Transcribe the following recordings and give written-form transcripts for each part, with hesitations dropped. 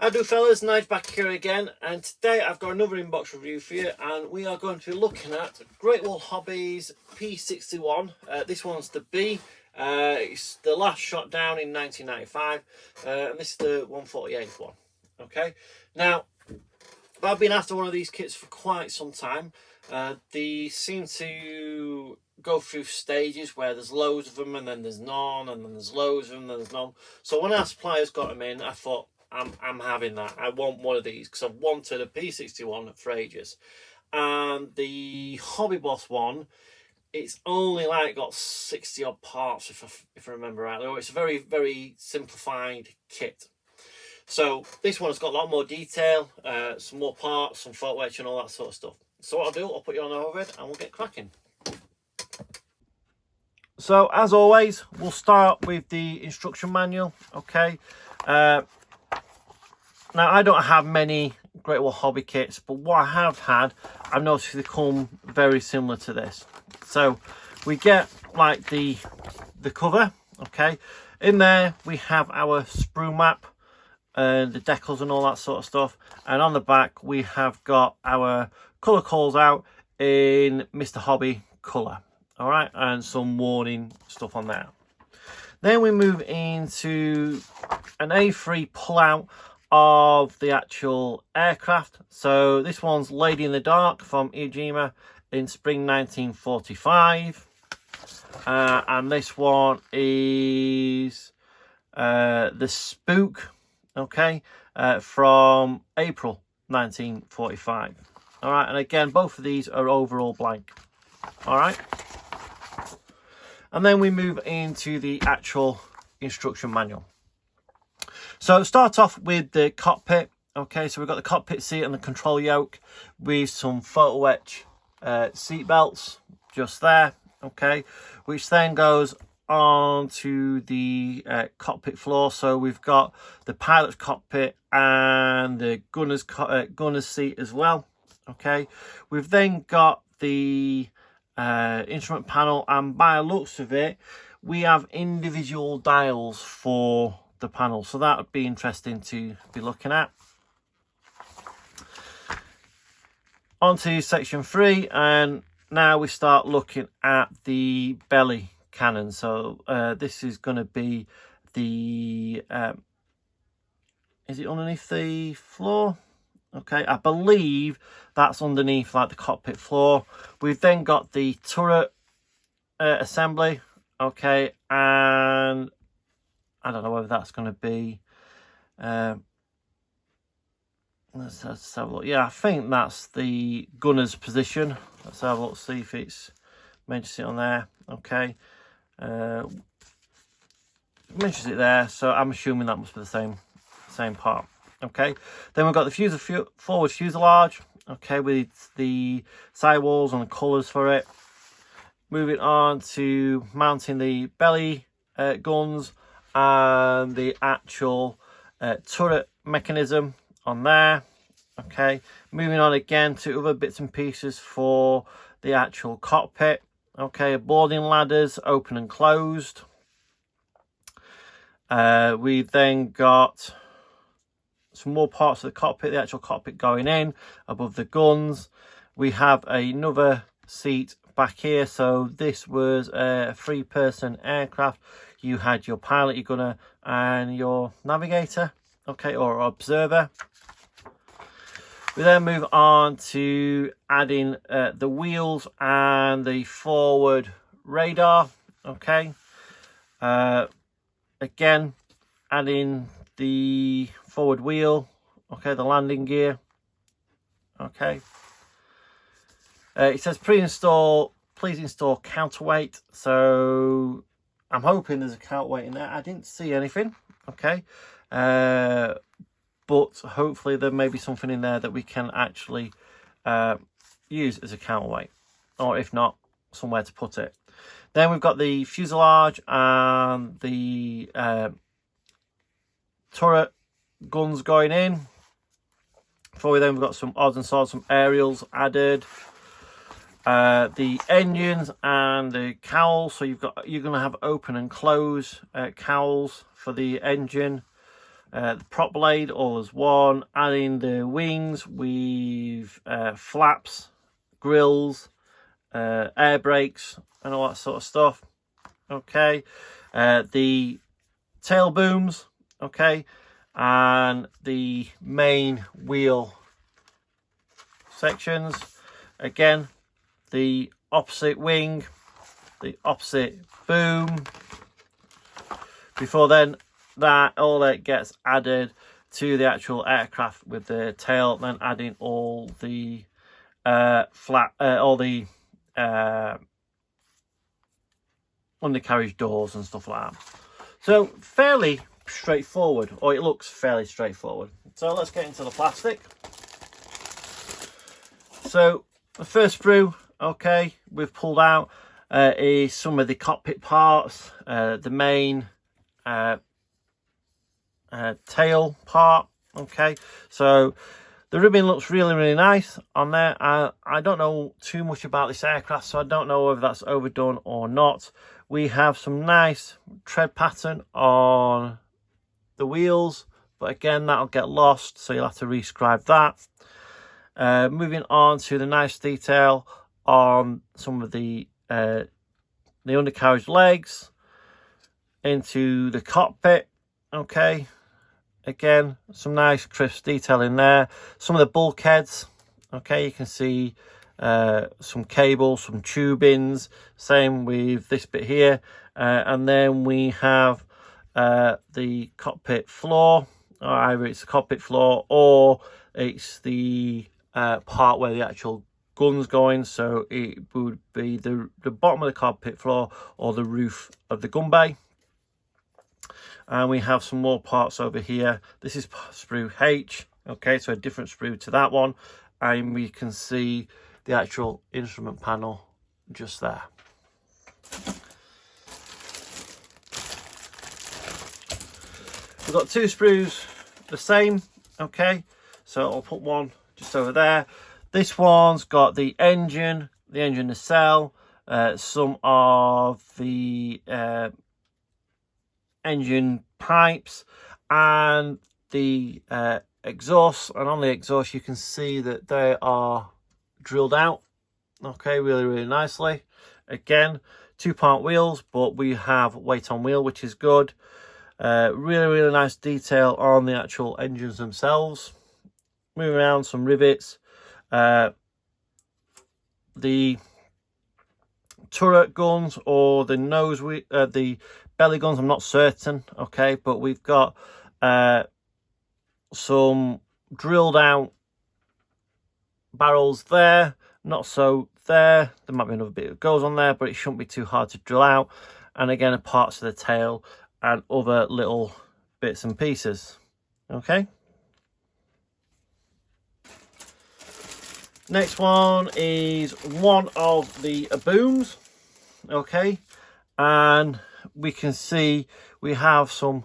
How do fellas, Nige back here again, and today I've got another inbox review for you, and we are going to be looking at Great Wall Hobbies P-61. This one's the B. It's the last shot down in 1995, and this is the 148th one. Okay, now I've been after one of these kits for quite some time. They seem to go through stages where there's loads of them, and then there's none, and then there's loads of them, and then there's none. So when our suppliers got them in, I thought, I'm having that. I want one of these because I've wanted a P61 for ages. And the Hobby Boss one, it's only like got 60 odd parts if I remember rightly. It's a very, very simplified kit. So this one has got a lot more detail, some more parts, some photo etch and all that sort of stuff. So what I'll do, I'll put you on overhead and we'll get cracking. So as always, we'll start with the instruction manual. Okay. Now, I don't have many Great Wall Hobby kits, but what I have had, I've noticed they come very similar to this. So we get like the cover, okay. In there we have our sprue map, the decals and all that sort of stuff. And on the back we have got our colour calls out in Mr. Hobby colour, all right, and some warning stuff on there. Then we move into an A3 pull-out of the actual aircraft. So this one's Lady in the Dark from Iwo in spring 1945, and this one is the Spook, okay, from April 1945. All right, and again, both of these are overall blank. All right, and then we move into the actual instruction manual. So start off with the cockpit. Okay, so we've got the cockpit seat and the control yoke with some photo etch seat belts just there. Okay, which then goes on to the cockpit floor. So we've got the pilot's cockpit and the gunner's seat as well. Okay, we've then got the instrument panel, and by the looks of it, we have individual dials for the panel, so that would be interesting to be looking at. On to section 3, and now we start looking at the belly cannon. So this is going to be the is it underneath the floor? Okay, I believe that's underneath like the cockpit floor. We've then got the turret assembly, okay, and I don't know whether that's going to be, let's have a look. Yeah, I think that's the gunner's position. Let's have a look, see if it's mentions it on there. Okay, mentions it there, so I'm assuming that must be the same part. Okay, then we've got the forward fuselage, okay, with the sidewalls and the colours for it. Moving on to mounting the belly guns and the actual turret mechanism on there. Okay, moving on again to other bits and pieces for the actual cockpit. Okay, boarding ladders open and closed. We then got some more parts of the cockpit, the actual cockpit going in above the guns. We have another seat back here. So this was a 3-person aircraft. You had your pilot, your gunner, and your navigator, okay, or observer. We then move on to adding the wheels and the forward radar, okay. Again, adding the forward wheel, okay, the landing gear, okay. It says please install counterweight, so I'm hoping there's a counterweight in there. I didn't see anything, okay, but hopefully there may be something in there that we can actually use as a counterweight, or if not, somewhere to put it. Then we've got the fuselage and the turret guns going in. Before then we've got some odds and sods, some aerials added. The engines and the cowls, so you're going to have open and close cowls for the engine. The prop blade all as one, adding the wings with flaps, grills, air brakes and all that sort of stuff. Okay, the tail booms, okay, and the main wheel sections. Again, the opposite wing, the opposite boom. Before then, that all that gets added to the actual aircraft with the tail, then adding all the undercarriage doors and stuff like that. So fairly straightforward, or it looks fairly straightforward. So let's get into the plastic. So the first sprue, okay, we've pulled out is some of the cockpit parts, the main tail part. Okay, so the ribbon looks really nice on there. I don't know too much about this aircraft, so I don't know whether that's overdone or not. We have some nice tread pattern on the wheels, but again, that'll get lost, so you'll have to rescribe that. Moving on to the nice detail on some of the undercarriage legs into the cockpit. Okay, again, some nice crisp detail in there. Some of the bulkheads, okay, you can see some cables, some tubings, same with this bit here. And then we have the cockpit floor, or either it's the cockpit floor or it's the part where the actual gun's going. So it would be the bottom of the cockpit floor or the roof of the gun bay. And we have some more parts over here. This is sprue H, okay, so a different sprue to that one. And we can see the actual instrument panel just there. We've got two sprues the same, okay, so I'll put one just over there. This one's got the engine nacelle, some of the engine pipes and the exhaust, and on the exhaust you can see that they are drilled out, okay, really nicely. Again, 2-part wheels, but we have weight on wheel, which is good. Really nice detail on the actual engines themselves. Moving around, some rivets. The turret guns or the the belly guns, I'm not certain, okay, but we've got some drilled out barrels there, not so there. There might be another bit that goes on there, but it shouldn't be too hard to drill out. And again, parts of the tail and other little bits and pieces, okay. Next one is one of the booms, okay, and we can see we have some,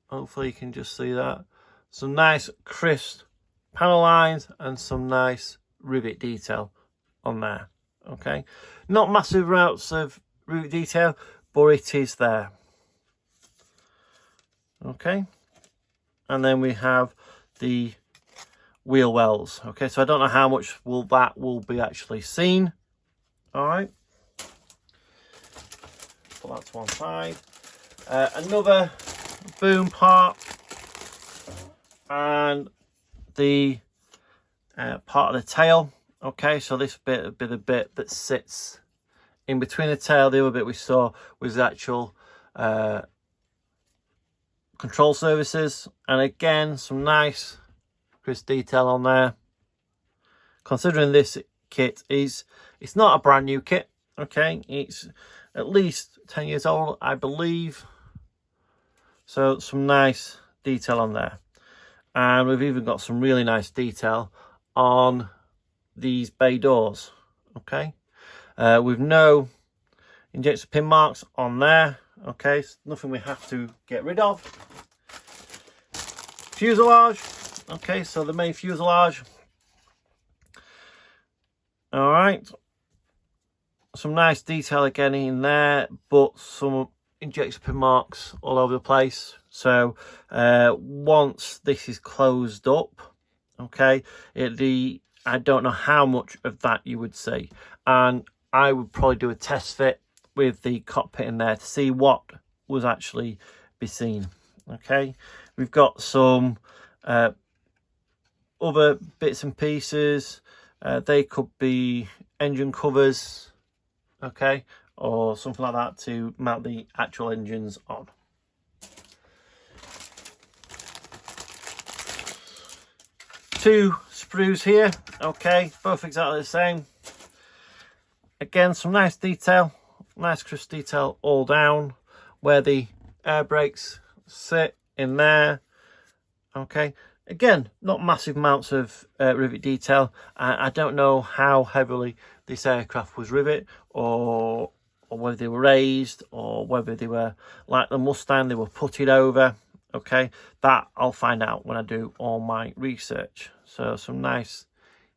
hopefully you can just see that, some nice crisp panel lines and some nice rivet detail on there, okay. Not massive amounts of rivet detail, but it is there, okay. And then we have the wheel wells, okay, so I don't know how much that will be actually seen. All right, put that to one side. Another boom part and the part of the tail, okay, so this bit would be the bit that sits in between the tail. The other bit we saw was the actual control surfaces, and again, some nice crisp detail on there. Considering this kit it's not a brand new kit, okay, it's at least 10 years old, I believe, so some nice detail on there. And we've even got some really nice detail on these bay doors, okay, with no injector pin marks on there, okay, so nothing we have to get rid of. Fuselage, okay, so the main fuselage, all right, some nice detail again in there, but some injection pin marks all over the place. So once this is closed up, okay, I don't know how much of that you would see, and I would probably do a test fit with the cockpit in there to see what was actually be seen. Okay, we've got some other bits and pieces. They could be engine covers, okay, or something like that to mount the actual engines on. Two sprues here, okay, both exactly the same. Again, some nice detail, nice crisp detail all down where the air brakes sit in there. Okay, again, not massive amounts of rivet detail. I don't know how heavily this aircraft was rivet, or whether they were raised, or whether they were like the Mustang, they were putted over. Okay, that I'll find out when I do all my research. So some nice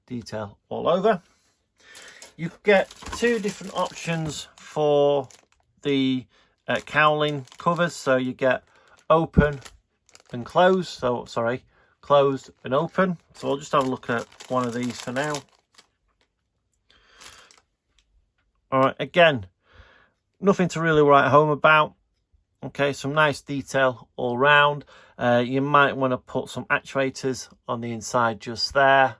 detail all over. You get two different options for the cowling covers. So you get open and closed. So sorry, closed and open. So I'll just have a look at one of these for now. All right, again, nothing to really write home about. Okay, some nice detail all round. You might want to put some actuators on the inside just there.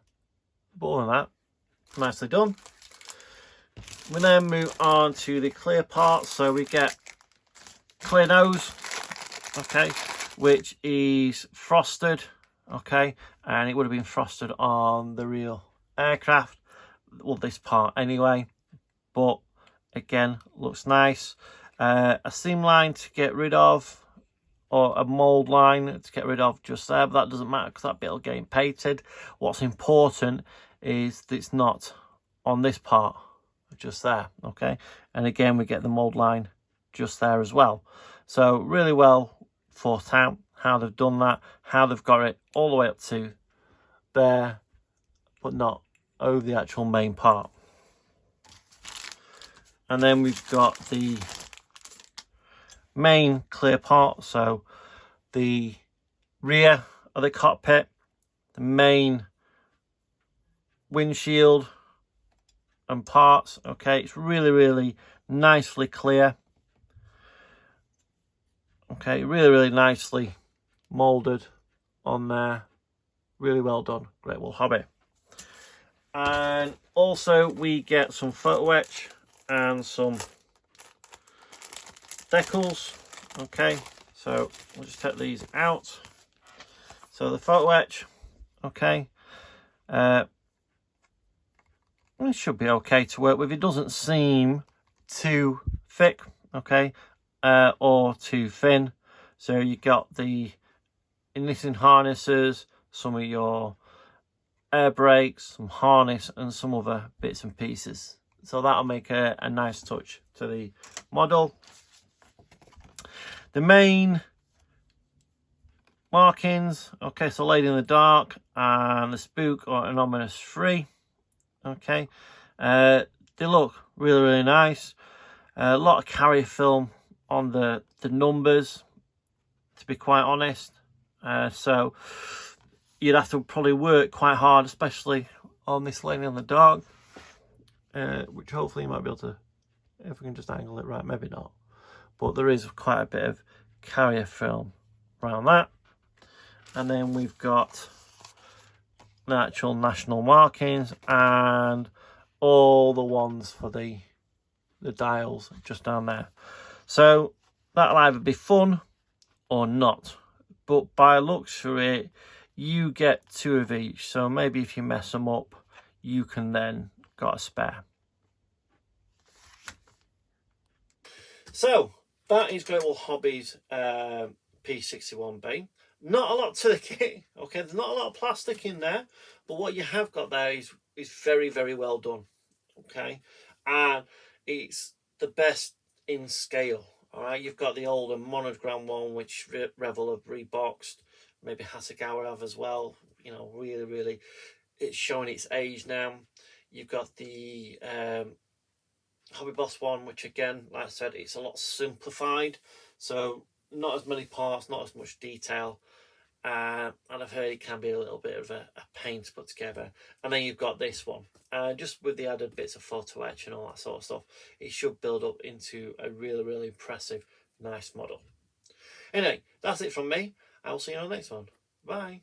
But other than that, nicely done. We then move on to the clear parts. So we get clear nose, okay, which is frosted, okay, and it would have been frosted on the real aircraft, well, this part anyway, but again, looks nice. A seam line to get rid of, or a mold line to get rid of just there, but that doesn't matter because that bit will get painted. What's important is that it's not on this part, just there, okay, and again we get the mold line just there as well. So really well thought out how they've done that, how they've got it all the way up to there, but not over the actual main part. And then we've got the main clear part, so the rear of the cockpit, the main windshield and parts. Okay, it's really nicely clear. Okay, really nicely molded on there. Really well done, Great Wall Hobby. And also we get some photo etch and some decals. Okay, so we'll just take these out. So the photo etch, okay, it should be okay to work with. It doesn't seem too thick, okay, or too thin. So you got the ignition harnesses, some of your air brakes, some harness, and some other bits and pieces. So that'll make a nice touch to the model. The main markings, okay, so Lady in the Dark and the Spook or an Ominous 3. Okay, they look really nice. A lot of carrier film on the numbers, to be quite honest. So you'd have to probably work quite hard, especially on this Lady in the Dark, which hopefully you might be able to, if we can just angle it right, maybe not. But there is quite a bit of carrier film around that. And then we've got the actual national markings and all the ones for the dials just down there. So that'll either be fun or not. But by looks for it, you get 2 of each. So maybe if you mess them up, you can then got a spare. So that is Great Wall Hobby's P-61B. Not a lot to the kit, okay, there's not a lot of plastic in there, but what you have got there is very well done, okay, and it's the best in scale. All right, you've got the older monogram one, which Revel have reboxed, maybe Hasegawa have as well, you know, really it's showing its age now. You've got the Hobby Boss one, which again, like I said, it's a lot simplified, so not as many parts, not as much detail, and I've heard it can be a little bit of a pain to put together. And then you've got this one, just with the added bits of photo etch and all that sort of stuff, it should build up into a really impressive, nice model. Anyway, that's it from me. I will see you on the next one. Bye.